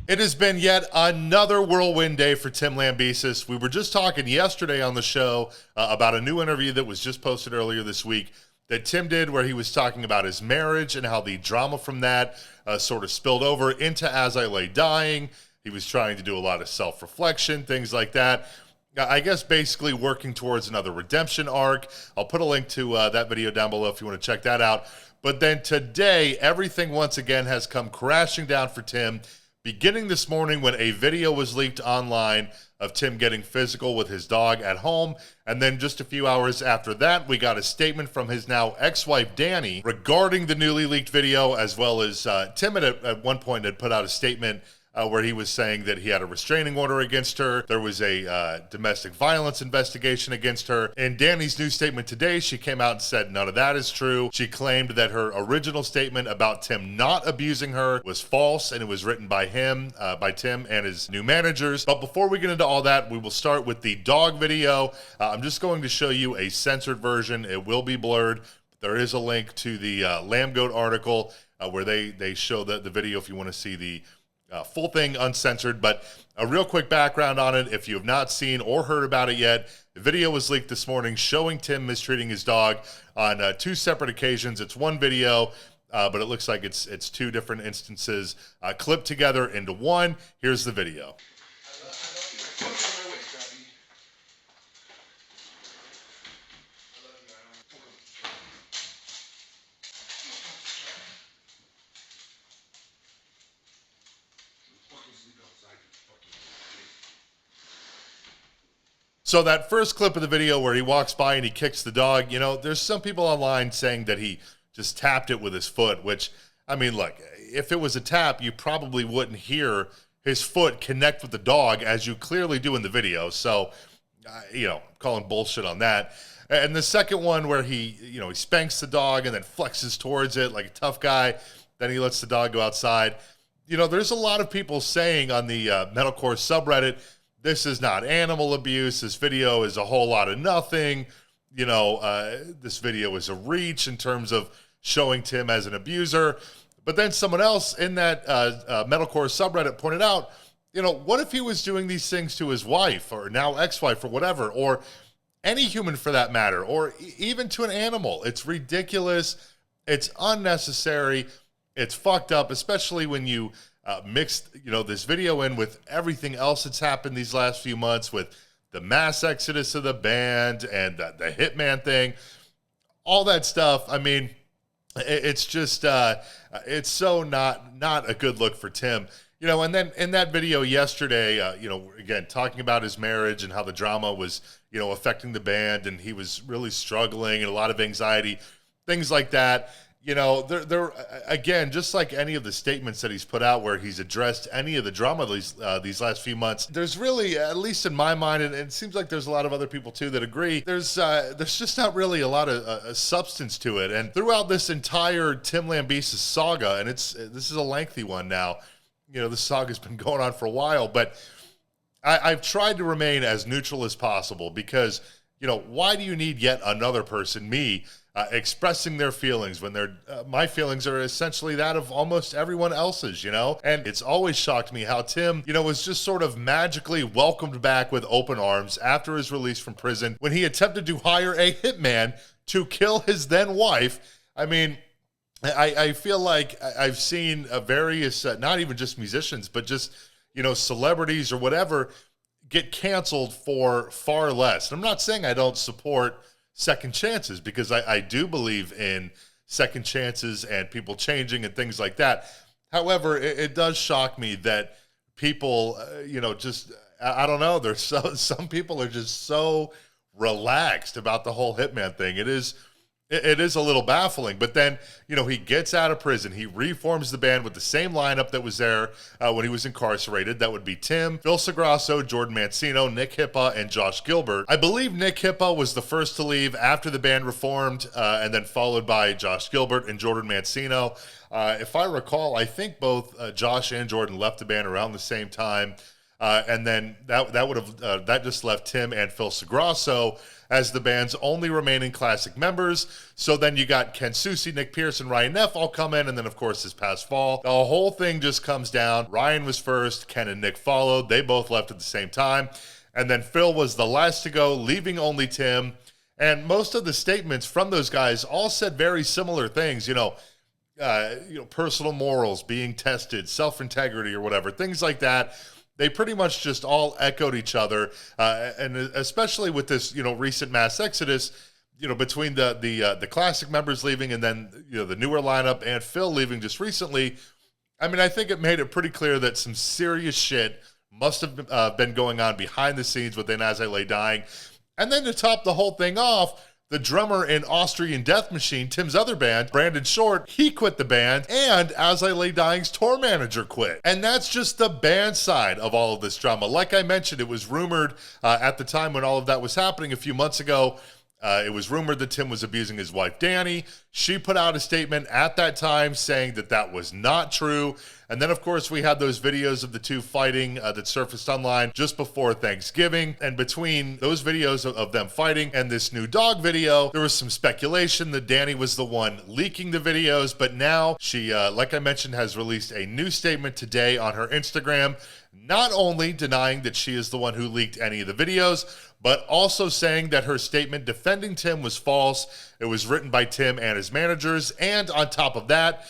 It has been yet another whirlwind day for Tim Lambesis. We were just talking yesterday on the show about a new interview that was just posted earlier this week that Tim did where he was talking about his marriage and how the drama from that sort of spilled over into As I Lay Dying. He was trying to do a lot of self-reflection, things like that. I guess basically working towards another redemption arc. I'll put a link to that video down below if you want to check that out. But then today, everything once again has come crashing down for Tim, beginning this morning when a video was leaked online of Tim getting physical with his dog at home. And then just a few hours after that, we got a statement from his now ex-wife, Dany, regarding the newly leaked video, as well as Tim at one point had put out a statement where he was saying that he had a restraining order against her. There was a domestic violence investigation against her. In Dany's new statement today, she came out and said none of that is true. She claimed that her original statement about Tim not abusing her was false, and it was written by him, by Tim and his new managers. But before we get into all that, we will start with the dog video. I'm just going to show you a censored version. It will be blurred. There is a link to the Lambgoat article where they show the video if you want to see the full thing uncensored. But a real quick background on it, if you have not seen or heard about it yet, the video was leaked this morning showing Tim mistreating his dog on two separate occasions. It's one video, but it looks like it's two different instances clipped together into one. Here's the video. So that first clip of the video where he walks by and he kicks the dog, you know, there's some people online saying that he just tapped it with his foot, which, I mean, look, if it was a tap, you probably wouldn't hear his foot connect with the dog as you clearly do in the video. So, you know, calling bullshit on that. And the second one where he, you know, he spanks the dog and then flexes towards it like a tough guy. Then he lets the dog go outside. You know, there's a lot of people saying on the metalcore subreddit, this is not animal abuse. This video is a whole lot of nothing. You know, this video is a reach in terms of showing Tim as an abuser. But then someone else in that metalcore subreddit pointed out, you know, what if he was doing these things to his wife or now ex-wife or whatever, or any human for that matter, or even to an animal? It's ridiculous. It's unnecessary. It's fucked up, especially when you mixed, you know, this video in with everything else that's happened these last few months with the mass exodus of the band and the Hitman thing, all that stuff. I mean, it's just, it's so not a good look for Tim. You know, and then in that video yesterday, you know, again, talking about his marriage and how the drama was, you know, affecting the band and he was really struggling and a lot of anxiety, things like that. You know, they're again, just like any of the statements that he's put out where he's addressed any of the drama these last few months, there's really, at least in my mind, and it seems like there's a lot of other people too that agree, there's just not really a lot of substance to it. And throughout this entire Tim Lambesis saga, and this is a lengthy one now, you know, this saga's been going on for a while, but I've tried to remain as neutral as possible because, you know, why do you need yet another person, me, expressing their feelings when my feelings are essentially that of almost everyone else's, you know? And it's always shocked me how Tim, you know, was just sort of magically welcomed back with open arms after his release from prison when he attempted to hire a hitman to kill his then wife. I mean, I feel like I've seen various, not even just musicians, but just, you know, celebrities or whatever get canceled for far less. And I'm not saying I don't support second chances, because I do believe in second chances and people changing and things like that. However, it does shock me that people, you know, just, I don't know, there's some people are just so relaxed about the whole Hitman thing. It is a little baffling. But then, you know, he gets out of prison. He reforms the band with the same lineup that was there when he was incarcerated. That would be Tim, Phil Segrasso, Jordan Mancino, Nick Hippa, and Josh Gilbert. I believe Nick Hippa was the first to leave after the band reformed, and then followed by Josh Gilbert and Jordan Mancino. If I recall, I think both Josh and Jordan left the band around the same time. And then that just left Tim and Phil Segrasso as the band's only remaining classic members. So then you got Ken Susi, Nick Pierce, and Ryan Neff all come in, and then of course this past fall, the whole thing just comes down. Ryan was first, Ken and Nick followed. They both left at the same time. And then Phil was the last to go, leaving only Tim. And most of the statements from those guys all said very similar things, personal morals being tested, self-integrity or whatever, things like that. They pretty much just all echoed each other, and especially with this, recent mass exodus, between the classic members leaving and then the newer lineup and Phil leaving just recently. I mean, I think it made it pretty clear that some serious shit must have been going on behind the scenes within As I Lay Dying. And then to top the whole thing off, the drummer in Austrian Death Machine, Tim's other band, Brandon Short, he quit the band, and As I Lay Dying's tour manager quit. And that's just the band side of all of this drama. Like I mentioned, it was rumored at the time when all of that was happening a few months ago, it was rumored that Tim was abusing his wife, Dany. She put out a statement at that time saying that that was not true. And then, of course, we had those videos of the two fighting that surfaced online just before Thanksgiving. And between those videos of them fighting and this new dog video, there was some speculation that Dany was the one leaking the videos. But now she, like I mentioned, has released a new statement today on her Instagram, not only denying that she is the one who leaked any of the videos, but also saying that her statement defending Tim was false. It was written by Tim and his managers. And on top of that,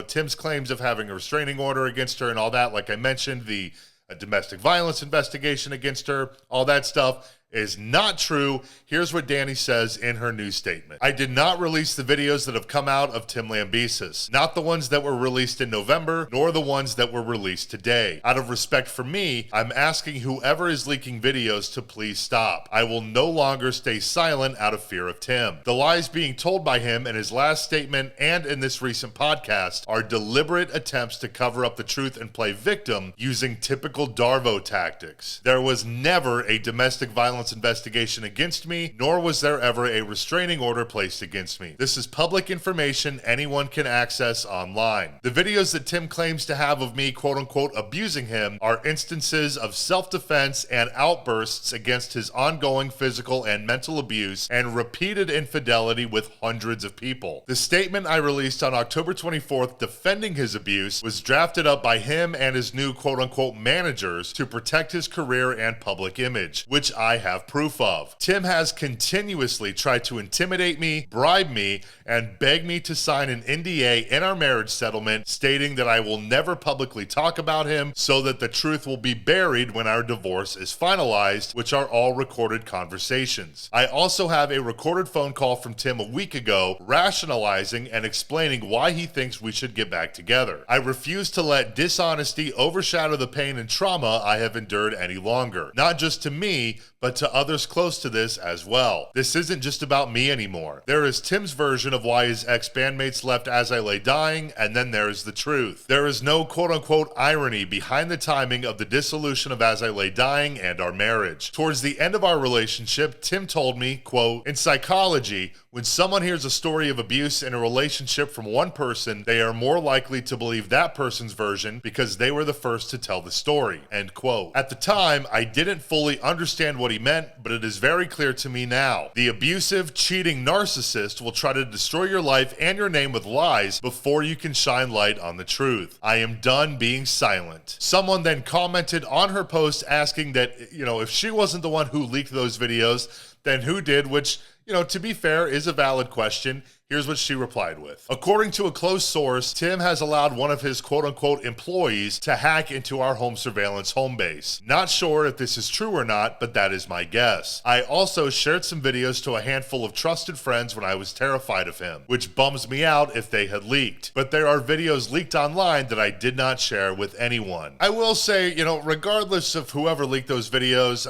Tim's claims of having a restraining order against her and all that, like I mentioned, the domestic violence investigation against her, all that stuff is not true. Here's what Dany says in her new statement. I did not release the videos that have come out of Tim Lambesis, not the ones that were released in November, nor the ones that were released today. Out of respect for me, I'm asking whoever is leaking videos to please stop. I will no longer stay silent out of fear of Tim. The lies being told by him in his last statement and in this recent podcast are deliberate attempts to cover up the truth and play victim using typical Darvo tactics. There was never a domestic violence investigation against me, nor was there ever a restraining order placed against me. This is public information anyone can access online. The videos that Tim claims to have of me quote-unquote abusing him are instances of self-defense and outbursts against his ongoing physical and mental abuse and repeated infidelity with hundreds of people. The statement I released on October 24th defending his abuse was drafted up by him and his new quote-unquote managers to protect his career and public image, which I have proof of. Tim has continuously tried to intimidate me, bribe me, and beg me to sign an NDA in our marriage settlement stating that I will never publicly talk about him so that the truth will be buried when our divorce is finalized, which are all recorded conversations. I also have a recorded phone call from Tim a week ago rationalizing and explaining why he thinks we should get back together. I refuse to let dishonesty overshadow the pain and trauma I have endured any longer. Not just to me, but to others close to this as well. This isn't just about me anymore. There is Tim's version of why his ex-bandmates left As I Lay Dying, and then there is the truth. There is no quote-unquote irony behind the timing of the dissolution of As I Lay Dying and our marriage. Towards the end of our relationship, Tim told me, quote, in psychology, when someone hears a story of abuse in a relationship from one person, they are more likely to believe that person's version because they were the first to tell the story, end quote. At the time, I didn't fully understand what he meant, but it is very clear to me now. The abusive, cheating narcissist will try to destroy your life and your name with lies before you can shine light on the truth. I am done being silent. Someone then commented on her post asking that, if she wasn't the one who leaked those videos, then who did, which, to be fair, is a valid question. Here's what she replied with. According to a close source, Tim has allowed one of his quote-unquote employees to hack into our home surveillance home base. Not sure if this is true or not, but that is my guess. I also shared some videos to a handful of trusted friends when I was terrified of him, which bums me out if they had leaked. But there are videos leaked online that I did not share with anyone. I will say, regardless of whoever leaked those videos,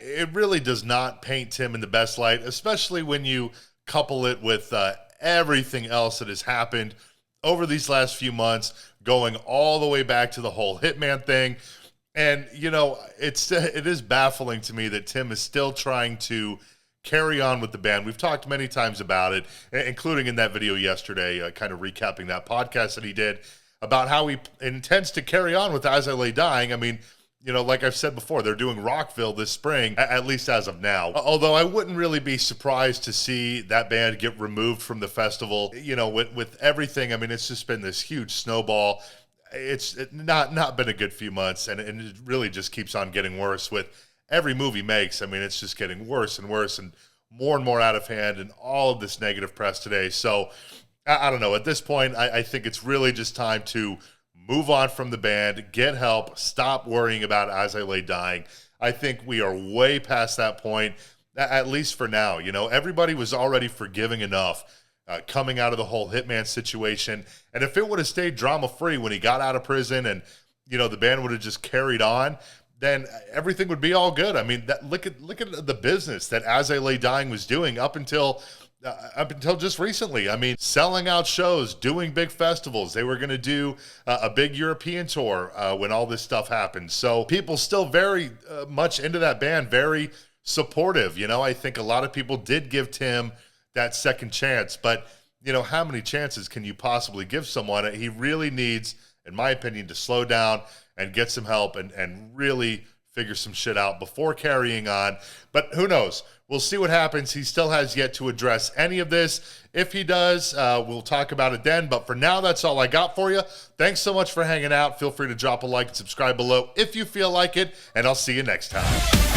it really does not paint Tim in the best light, especially when you couple it with everything else that has happened over these last few months, going all the way back to the whole Hitman thing. And, it is baffling to me that Tim is still trying to carry on with the band. We've talked many times about it, including in that video yesterday, kind of recapping that podcast that he did about how he intends to carry on with As I Lay Dying. you know, like I've said before, they're doing Rockville this spring, at least as of now. Although I wouldn't really be surprised to see that band get removed from the festival. You know, with everything, I mean, it's just been this huge snowball. It's not been a good few months, and it really just keeps on getting worse with every move he makes. I mean, it's just getting worse and worse and more out of hand, and all of this negative press today. So I don't know. At this point, I think it's really just time to move on from the band, get help, stop worrying about As I Lay Dying. I think we are way past that point, at least for now. You know, everybody was already forgiving enough coming out of the whole Hitman situation. And if it would have stayed drama-free when he got out of prison and, you know, the band would have just carried on, then everything would be all good. I mean, look at the business that As I Lay Dying was doing up until just recently. I mean, selling out shows, doing big festivals. They were going to do a big European tour when all this stuff happened. So people still very much into that band, very supportive. You know, I think a lot of people did give Tim that second chance, but you know, how many chances can you possibly give someone? He really needs, in my opinion, to slow down and get some help and really figure some shit out before carrying on. But who knows? We'll see what happens. He still has yet to address any of this. If he does, we'll talk about it then. But for now, that's all I got for you. Thanks so much for hanging out. Feel free to drop a like and subscribe below if you feel like it, and I'll see you next time.